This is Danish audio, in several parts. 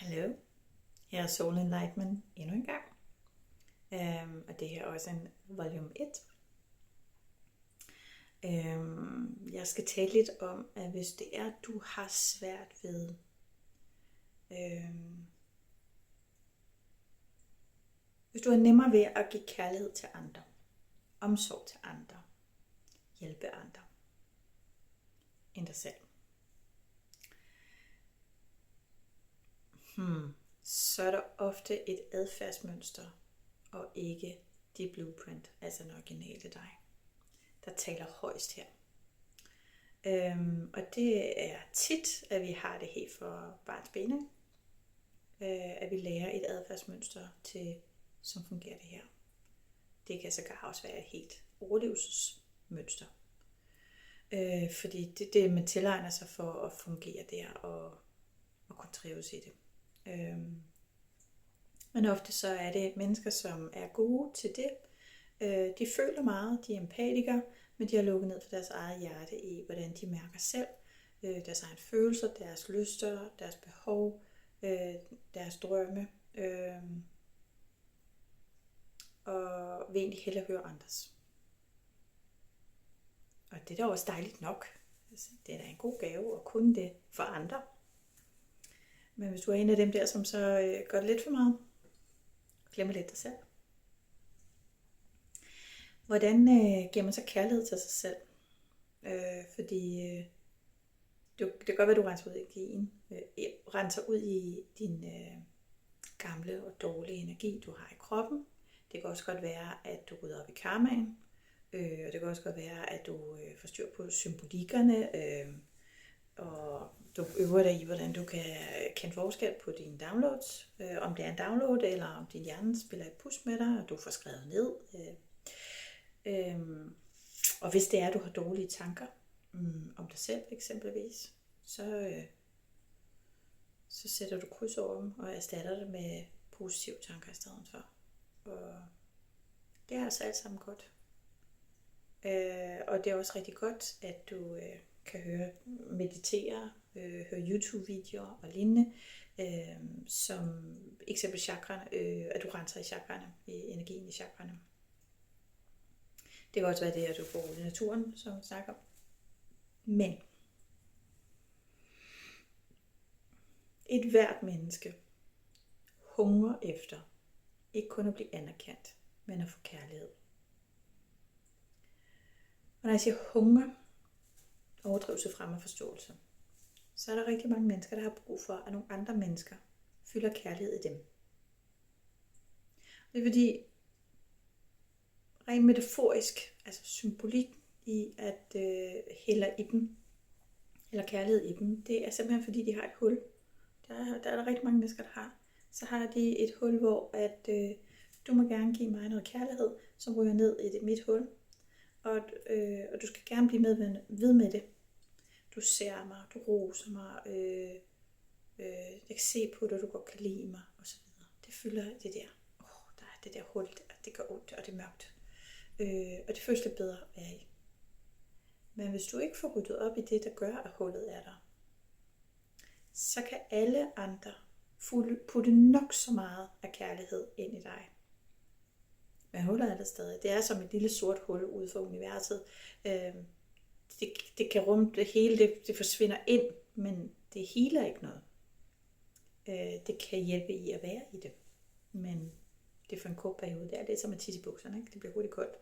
Hallo, her er Soul Enlightenment endnu en gang. Og det her er også en volume 1. Jeg skal tale lidt om, at hvis det er, du har svært ved hvis du er nemmere ved at give kærlighed til andre, omsorg til andre, hjælpe andre end dig selv, så er der ofte et adfærdsmønster og ikke dit blueprint, altså en originale dig, der taler højst her. Og det er tit, at vi har det helt for barnsben, at vi lærer et adfærdsmønster til, som fungerer det her. Det kan sågar også være et helt overlevelsesmønster. Fordi det man tilegner sig for at fungere der og kunne trives i det. Men ofte så er det mennesker, som er gode til det. De føler meget, de er empatikere, men de har lukket ned for deres eget hjerte i, hvordan de mærker selv. Deres egne følelser, deres lyster, deres behov, deres drømme. Og vil egentlig hellere høre andres. Og det er da også dejligt nok. Det er da en god gave at kunne det for andre. Men hvis du er en af dem der, som så gør det lidt for meget, glemmer lidt dig selv. Hvordan giver man så kærlighed til sig selv? Fordi det kan godt være, at du renser ud i din gamle og dårlige energi, du har i kroppen. Det kan også godt være, at du rydder op i karmaen. Og det kan også godt være, at du får styr på symbolikkerne. Og du øver dig i, hvordan du kan kende forskel på dine downloads. Om det er en download, eller om din hjerne spiller et pus med dig, og du får skrevet ned. Og hvis det er, at du har dårlige tanker om dig selv eksempelvis, så sætter du kryds over dem og erstatter det med positive tanker i stedet for. Og det er altså alt sammen godt. Og det er også rigtig godt, at du kan meditere, høre YouTube-videoer og lignende, som eksempel chakrene, at du renser i chakrene, i energien i chakrene. Det kan også være det, at du får i naturen, som vi snakker om. Men et hvert menneske hungrer efter ikke kun at blive anerkendt, men at få kærlighed. Og når jeg siger hunger, overdrivelse frem af forståelse, så er der rigtig mange mennesker, der har brug for, at nogle andre mennesker fylder kærlighed i dem. Det er fordi, rent metaforisk, altså symbolik i at hælde i dem, eller kærlighed i dem, det er simpelthen fordi, de har et hul. Der er der rigtig mange mennesker, der har. Så har de et hul, hvor at du må gerne give mig noget kærlighed, som ryger ned i mit hul. Og du skal gerne blive ved med det. Du ser mig, du roser mig, jeg kan se på dig, du godt kan lide mig, osv. Det fylder det der. Der er det der hul der, det gør ondt, og det er mørkt. Og det føles lidt bedre at være i. Men hvis du ikke får ryddet op i det, der gør, at hullet er der, så kan alle andre putte nok så meget af kærlighed ind i dig. Men hullet er der stadig. Det er som et lille sort hul ude for universet. Det kan rumme det hele, det forsvinder ind, men det healer ikke noget. Det kan hjælpe i at være i det. Men det er for en kort periode. Det er lidt som at tisse i bukserne, ikke? Det bliver hurtigt koldt.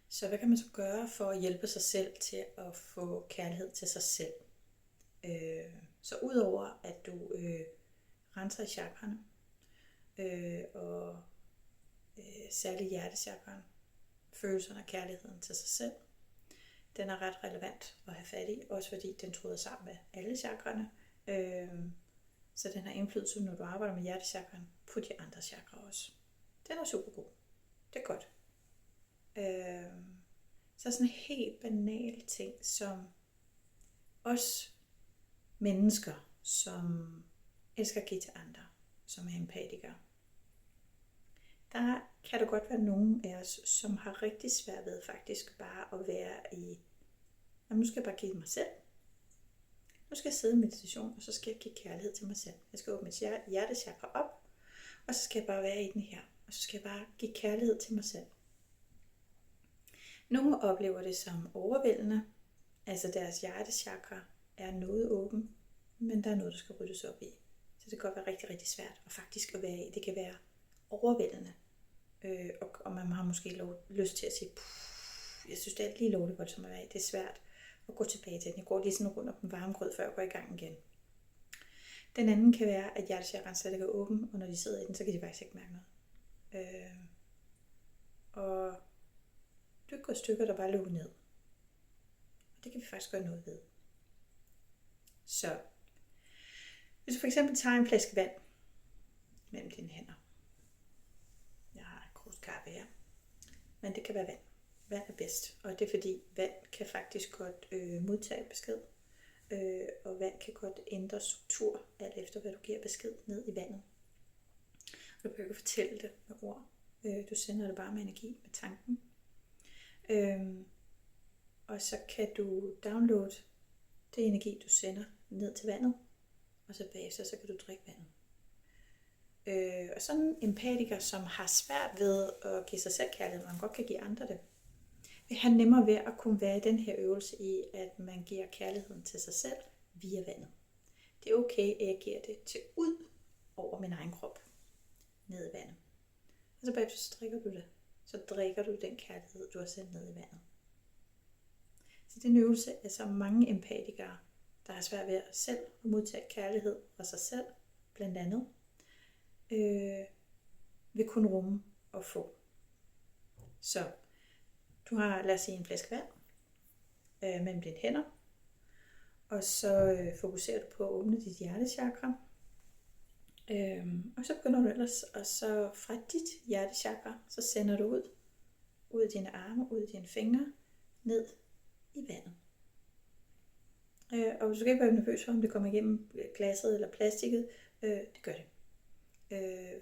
Så hvad kan man så gøre for at hjælpe sig selv til at få kærlighed til sig selv? Så udover at du renser i chakrene, og særligt hjertechakren, følelserne og kærligheden til sig selv, den er ret relevant at have fat i, også fordi den tråder sammen med alle chakrene, så den har indflydelse, når du arbejder med hjertechakren, på de andre chakrer også. Den er super god. Det er godt. Så sådan en helt banal ting, som os mennesker, som elsker at give til andre, som er empatikere. Der kan det godt være nogen af os, som har rigtig svært ved faktisk bare at være i, nu skal jeg bare give mig selv. Nu skal jeg sidde i meditation, og så skal jeg give kærlighed til mig selv. Jeg skal åbne mit hjertechakra op, og så skal jeg bare være i den her. Og så skal jeg bare give kærlighed til mig selv. Nogle oplever det som overvældende. Altså deres hjertechakra er noget åben, men der er noget, der skal ryddes op i. Så det kan godt være rigtig, rigtig svært og faktisk at være i. Det kan være overvældende. Og man har måske lyst til at sige, jeg synes, det er lige lovligt godt som at være i. Det er svært at gå tilbage til den. Jeg går lige sådan rundt om den varme grød, før jeg går i gang igen. Den anden kan være, at hjertechakraen slet ikke er åben, og når de sidder i den, så kan de faktisk ikke mærke noget. Og du kan gå stykker, der bare lukker ned. Og det kan vi faktisk gøre noget ved. Så hvis du for eksempel tager en flaske vand mellem dine hænder. Jeg har et krus kaffe her. Men det kan være vand. Vand er bedst. Og det er fordi vand kan faktisk godt modtage besked. Og vand kan godt ændre struktur, alt efter hvad du giver besked ned i vandet. Og du behøver ikke fortælle det med ord. Du sender det bare med energi, med tanken. Og så kan du downloade det energi, du sender ned til vandet. Og så bagefter, så kan du drikke vandet. Og sådan en empatiker, som har svært ved at give sig selv kærlighed, man godt kan give andre det, vil have nemmere ved at kunne være i den her øvelse i, at man giver kærligheden til sig selv via vandet. Det er okay, at jeg giver det til ud over min egen krop, ned i vandet. Og så bagefter så drikker du det. Så drikker du den kærlighed, du har sendt ned i vandet. Så det er en øvelse af så mange empatikere, der har svært ved at selv at modtage kærlighed fra sig selv, blandt andet, vil kunne rumme og få. Så du har, lad os sige, en flaske vand mellem dine hænder, og så fokuserer du på at åbne dit hjertechakra. Og så begynder du ellers, og så fra dit hjertechakra, så sender du ud af dine arme, ud af dine fingre, ned i vandet. Og du skal ikke være nervøs for, om det kommer igennem glasset eller plastikket. Det gør det.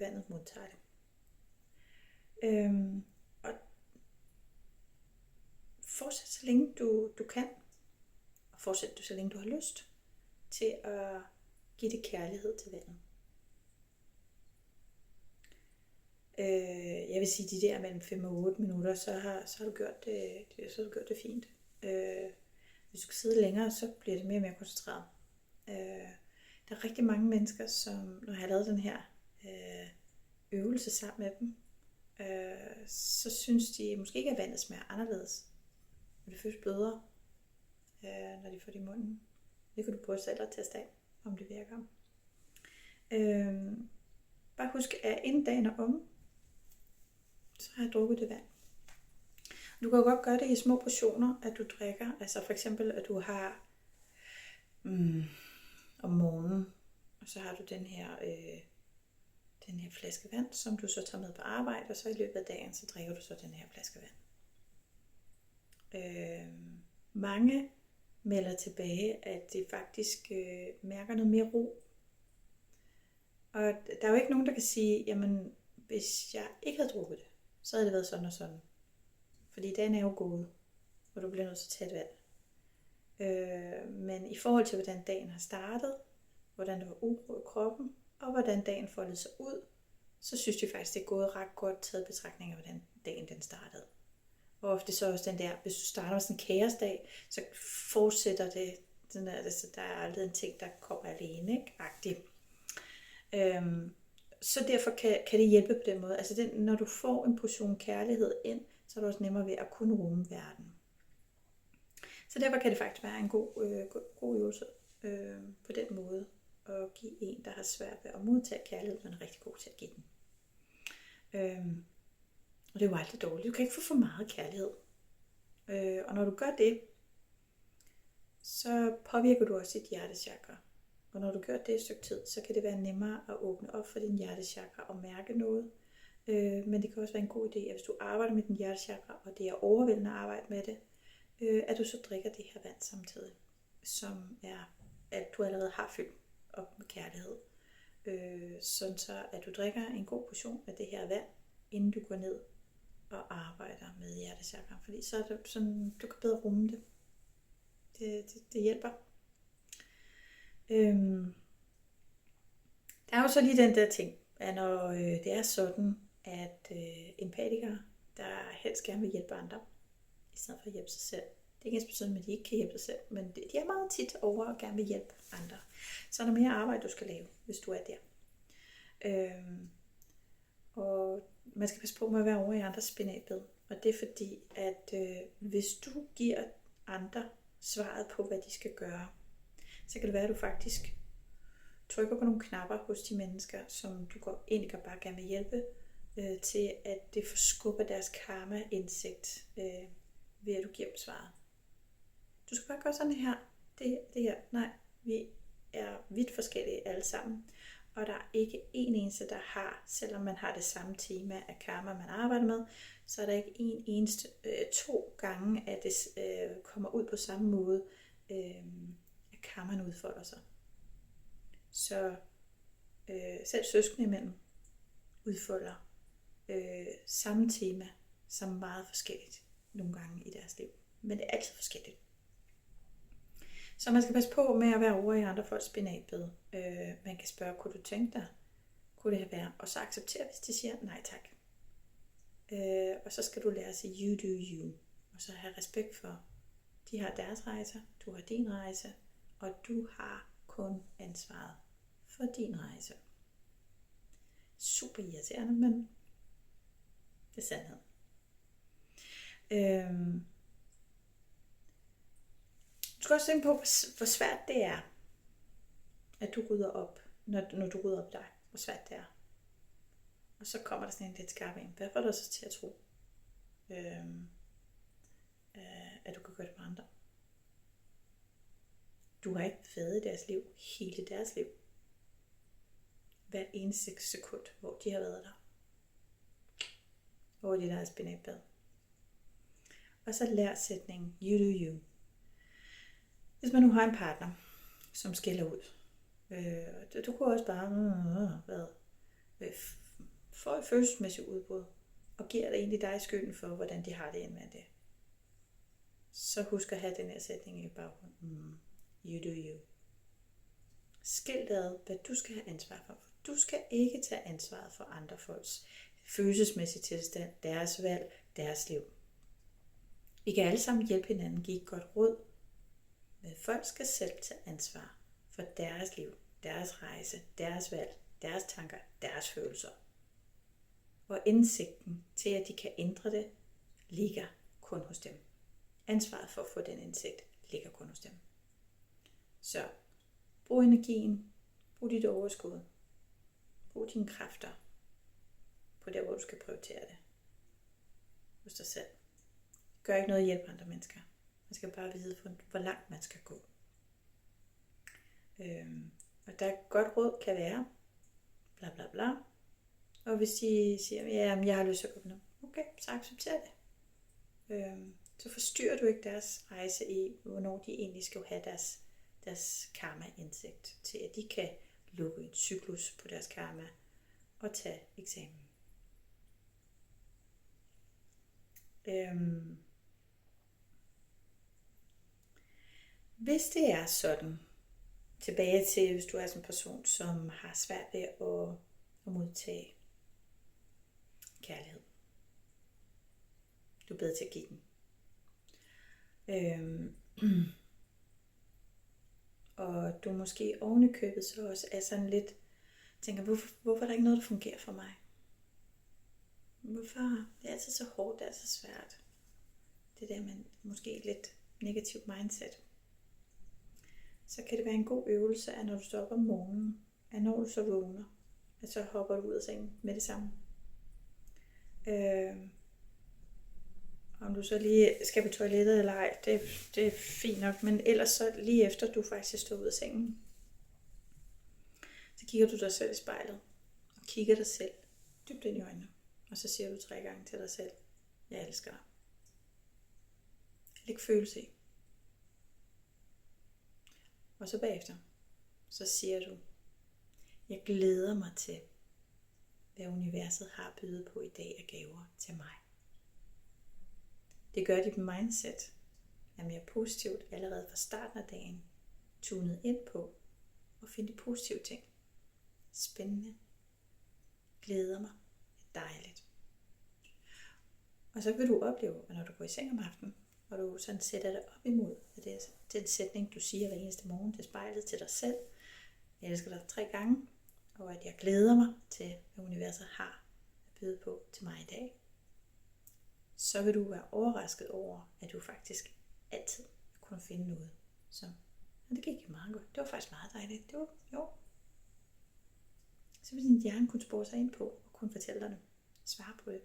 Vandet modtager det. Og fortsæt så længe du kan. Og fortsæt så længe du har lyst til at give det kærlighed til vandet. Jeg vil sige, de der mellem 5 og 8 minutter, så har du gjort det fint. Hvis du skal sidde længere, så bliver det mere og mere koncentreret. Der er rigtig mange mennesker, som når jeg har lavet den her øvelse sammen med dem, så synes de måske ikke, at vandet smager anderledes. Men det føles bedre, når de får det i munden. Det kan du prøve selv at teste af, om det virker. Bare husk, at inden dagen er omme, så har jeg drukket det vand. Du kan jo godt gøre det i små portioner, at du drikker. Altså for eksempel, at du har om morgenen, og så har du den her flaske vand, som du så tager med på arbejde, og så i løbet af dagen, så drikker du så den her flaske vand. Mange melder tilbage, at de faktisk mærker noget mere ro. Og der er jo ikke nogen, der kan sige, jamen hvis jeg ikke havde drukket det, så havde det været sådan og sådan. Fordi dagen er jo gået, og du bliver nødt til at tage et valg. Men i forhold til, hvordan dagen har startet, hvordan der var uro i kroppen, og hvordan dagen foldede sig ud, så synes de faktisk, det er gået ret godt taget betragtning af, hvordan dagen den startede. Og ofte så også den der, hvis du starter med sådan en kaosdag, så fortsætter det, der er aldrig en ting, der kommer alene, ikke? Agtigt. Så derfor kan det hjælpe på den måde. Altså når du får en portion kærlighed ind, så er det også nemmere ved at kunne rumme verden. Så derfor kan det faktisk være en god øvelse på den måde at give en, der har svært ved at modtage kærlighed, men er rigtig god til at give den. Og det er jo aldrig dårligt. Du kan ikke få for meget kærlighed. Og når du gør det, så påvirker du også dit hjertechakra. Og når du gør det et stykke tid, så kan det være nemmere at åbne op for din hjertechakra og mærke noget. Men det kan også være en god idé, at hvis du arbejder med din hjertechakra, og det er overvældende at arbejde med det, at du så drikker det her vand samtidig, som er, at du allerede har fyldt op med kærlighed. Sådan så, at du drikker en god portion af det her vand, inden du går ned og arbejder med hjertechakra. Fordi så er det sådan, du kan bedre rumme det. Det hjælper. Der er jo så lige den der ting, at når det er sådan, at empatikere, der helst gerne vil hjælpe andre, i stedet for at hjælpe sig selv. Det er ikke ens betydning med, at de ikke kan hjælpe sig selv, men de er meget tit over og gerne vil hjælpe andre. Så er der mere arbejde, du skal lave, hvis du er der. Og man skal passe på med at være over i andres spinatbed. Og det er fordi, at hvis du giver andre svaret på, hvad de skal gøre, så kan det være, at du faktisk trykker på nogle knapper hos de mennesker, som du egentlig bare gerne vil hjælpe, til at det forskubber deres karma-indsigt, ved at du giver dem svaret. Du skal bare gøre sådan her. Det her. Nej, vi er vidt forskellige alle sammen. Og der er ikke en eneste, der har, selvom man har det samme tema af karma, man arbejder med, så er der ikke en eneste 2 gange, at det kommer ud på samme måde, at karmaen udfolder sig. Så selv søskende imellem udfolder samme tema, som er meget forskelligt nogle gange i deres liv. Men det er altid forskelligt. Så man skal passe på med at være over i andre folks spinatbed. Man kan spørge, kunne du tænke dig? Kunne det have været? Og så acceptere, hvis de siger nej tak. Og så skal du lære at sige you do you. Og så have respekt for, de har deres rejse, du har din rejse, og du har kun ansvaret for din rejse. Super irriterende, men det er sandhed. Du skal også tænke på, hvor svært det er, at du rydder op, når du rydder op dig. Hvor svært det er. Og så kommer der sådan en lidt skarp en. Hvad får du så til at tro, at du kan gøre det med andre? Du har ikke været i deres liv hele deres liv. Hvert eneste sekund, hvor de har været der. Hvor de der er spinatbad. Og så lær sætningen you do you. Hvis man nu har en partner, som skiller ud, du kunne også bare få et følelsesmæssigt udbrud, og giver det egentlig dig skylden for, hvordan de har det indvendigt. Så husk at have den her sætning i baggrunden. You do you. Skil ad, hvad du skal have ansvar for. Du skal ikke tage ansvaret for andre folks følelsesmæssige tilstand, deres valg, deres liv. Vi kan alle sammen hjælpe hinanden, give et godt råd, men folk skal selv tage ansvar for deres liv, deres rejse, deres valg, deres tanker, deres følelser. Og indsigten til, at de kan ændre det, ligger kun hos dem. Ansvaret for at få den indsigt ligger kun hos dem. Så brug energien, brug dit overskud, brug dine kræfter på der, hvor du skal prioritere det hos dig selv. Gør ikke noget at hjælpe andre mennesker. Man skal bare vide, hvor langt man skal gå. Og der er et godt råd kan være, bla bla bla. Og hvis de siger, ja, jeg har lyst til at gå nu, okay, så accepter det. Så forstyrrer du ikke deres rejse i, hvornår de egentlig skal have deres karma-indsigt, til at de kan lukke en cyklus på deres karma og tage eksamen. Hvis det er sådan, tilbage til, hvis du er sådan en person, som har svært ved at modtage kærlighed. Du er bedre til at give den. Og du måske oven i købet så også er sådan lidt, tænker, hvorfor er der ikke noget, der fungerer for mig? Hvorfor? Det er altid så hårdt, det er så svært. Det der med måske lidt negativt mindset. Så kan det være en god øvelse, at når du står op om morgenen, at når du så vågner, at så hopper du ud af sengen med det samme. Om du så lige skal på toilettet eller ej, det er fint nok, men ellers så lige efter du faktisk står ud af sengen, så kigger du dig selv i spejlet, og kigger dig selv dybt ind i øjnene, og så siger du 3 gange til dig selv, jeg elsker dig. Læg følelse i. Og så bagefter, så siger du, jeg glæder mig til, hvad universet har at byde på i dag af gaver til mig. Det gør dit mindset er mere positivt allerede fra starten af dagen, tunet ind på, at finde de positive ting. Spændende. Glæder mig. Dejligt. Og så vil du opleve, at når du går i seng om aftenen, og du sådan sætter dig op imod, at det er den sætning, du siger hver eneste morgen til spejlet til dig selv. Jeg elsker dig 3 gange, og at jeg glæder mig til, hvad universet har at byde på til mig i dag. Så vil du være overrasket over, at du faktisk altid kunne finde noget, som det gik jo meget godt. Det var faktisk meget dejligt. Det var, jo. Så vil din hjerne kunne spore sig ind på, og kunne fortælle dig det. Svare på det.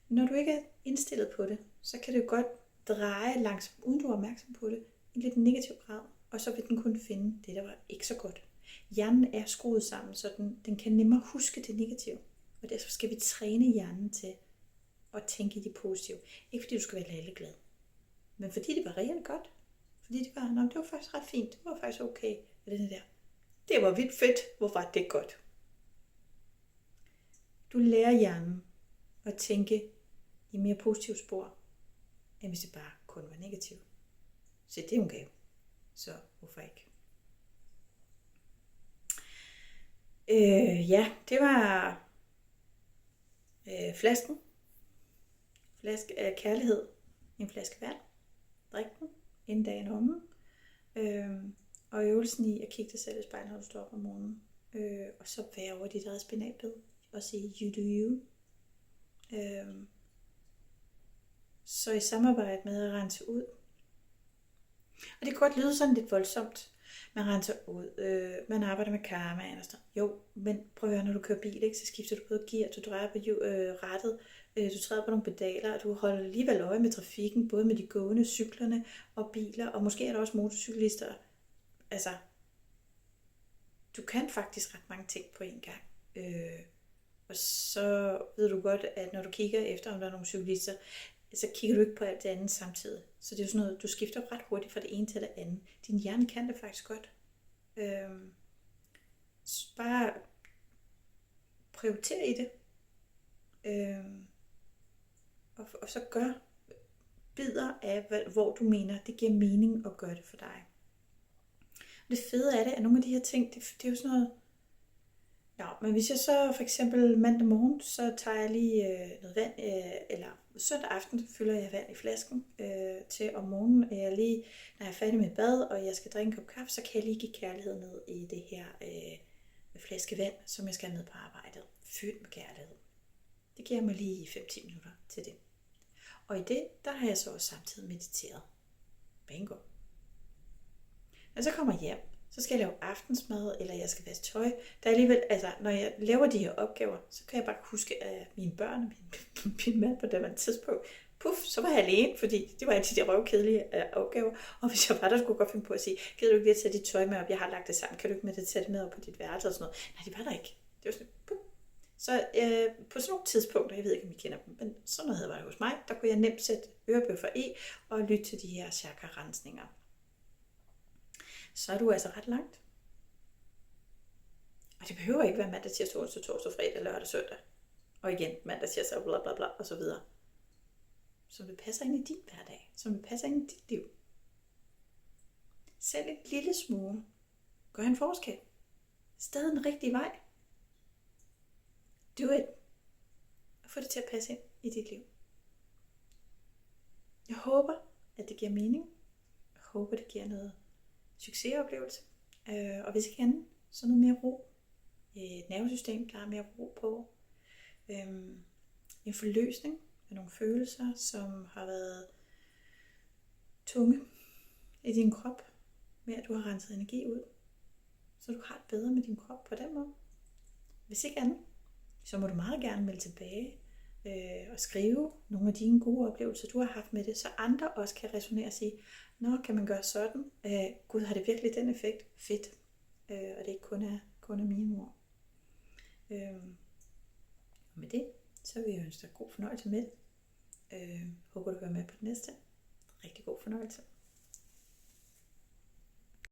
Når du ikke er indstillet på det, så kan det godt dreje langsomt, uden du er opmærksom på det, i lidt negativ grad, og så vil den kunne finde det, der var ikke så godt. Hjernen er skruet sammen, så den kan nemmere huske det negative, og derfor skal vi træne hjernen til at tænke i det positive. Ikke fordi du skal være lalleglad, men fordi det var reelt godt. Fordi det var faktisk ret fint, det var faktisk okay. Det var vildt fedt, hvor var det godt. Du lærer hjernen at tænke i mere positive spor, end hvis det bare kun var negativt. Så det er en gave. Så hvorfor ikke? Det var flasken. Flaske af kærlighed. En flaske vand. Drik den, inden dagen omme. Og øvelsen i at kigge dig selv i spejlet, når du står op om morgenen. Og så være over dit eget spinatbed. Og sige, you do you. Så i samarbejde med at rense ud. Og det kan godt lyde sådan lidt voldsomt. Man renser ud, man arbejder med karmaen og sådan. Jo, men prøv at høre, når du kører bil, ikke, så skifter du både gear, du drejer på rattet, du træder på nogle pedaler, og du holder alligevel øje med trafikken, både med de gående, cyklerne og biler, og måske er der også motorcyklister. Altså, du kan faktisk ret mange ting på en gang. Og så ved du godt, at når du kigger efter, om der er nogle cyklister, så kigger du ikke på alt det andet samtidig. Så det er jo sådan noget, du skifter ret hurtigt fra det ene til det andet. Din hjerne kan det faktisk godt. Bare prioriter i det. Og så gør bidder af, hvor du mener, det giver mening at gøre det for dig. Og det fede er det, at nogle af de her ting, det er jo sådan noget. Ja, men hvis jeg så for eksempel mandag morgen, så tager jeg lige noget vand, eller søndag aften fylder jeg vand i flasken til om morgenen, når jeg er færdig med bad, og jeg skal drikke en kop kaffe, så kan jeg lige give kærlighed ned i det her flaske vand, som jeg skal have med på arbejdet. Fyldt med kærlighed. Det giver mig lige 5-10 minutter til det. Og i det, der har jeg så også samtidig mediteret. Bingo. Når så kommer hjem, så skal jeg lave aftensmad, eller jeg skal vaske tøj. Der er alligevel, altså, når jeg laver de her opgaver, så kan jeg bare huske, at mine børn og min mand på det tidspunkt, så var jeg alene, fordi det var altid de røvkedelige opgaver. Og hvis jeg var der, skulle jeg godt finde på at sige, gider du ikke lige at tage dit tøj med op, jeg har lagt det sammen, kan du ikke med det tage det med op på dit værelse og sådan noget. Nej, det var der ikke. Det var sådan, puh. Så på sådan nogle tidspunkter, jeg ved ikke, om I kender dem, men sådan noget var det hos mig, der kunne jeg nemt sætte ørebøffer i og lytte til de her chakra-rensninger. Så er du altså ret langt. Og det behøver ikke være mandag, tirsdag, onsdag, torsdag, fredag, lørdag, søndag. Og igen mandag, tirsdag, bla bla bla, og så videre. Som det passer ind i din hverdag. Som det passer ind i dit liv. Selv en lille smule gør en forskel. Stadig den rigtige vej. Do it. Og få det til at passe ind i dit liv. Jeg håber, at det giver mening. Jeg håber, det giver noget succesoplevelse. Og hvis ikke andet, så noget mere ro. Et nervesystem, der er mere ro på. En forløsning af nogle følelser, som har været tunge i din krop, med at du har renset energi ud. Så du har det bedre med din krop på den måde. Hvis ikke andet, så må du meget gerne melde tilbage og skrive nogle af dine gode oplevelser, du har haft med det, så andre også kan resonere og sige, nå, kan man gøre sådan? Gud, har det virkelig den effekt? Fedt. Og det ikke kun er mine ord. Og med det, så vil jeg ønske dig god fornøjelse med det. Håber du hører med på det næste. Rigtig god fornøjelse.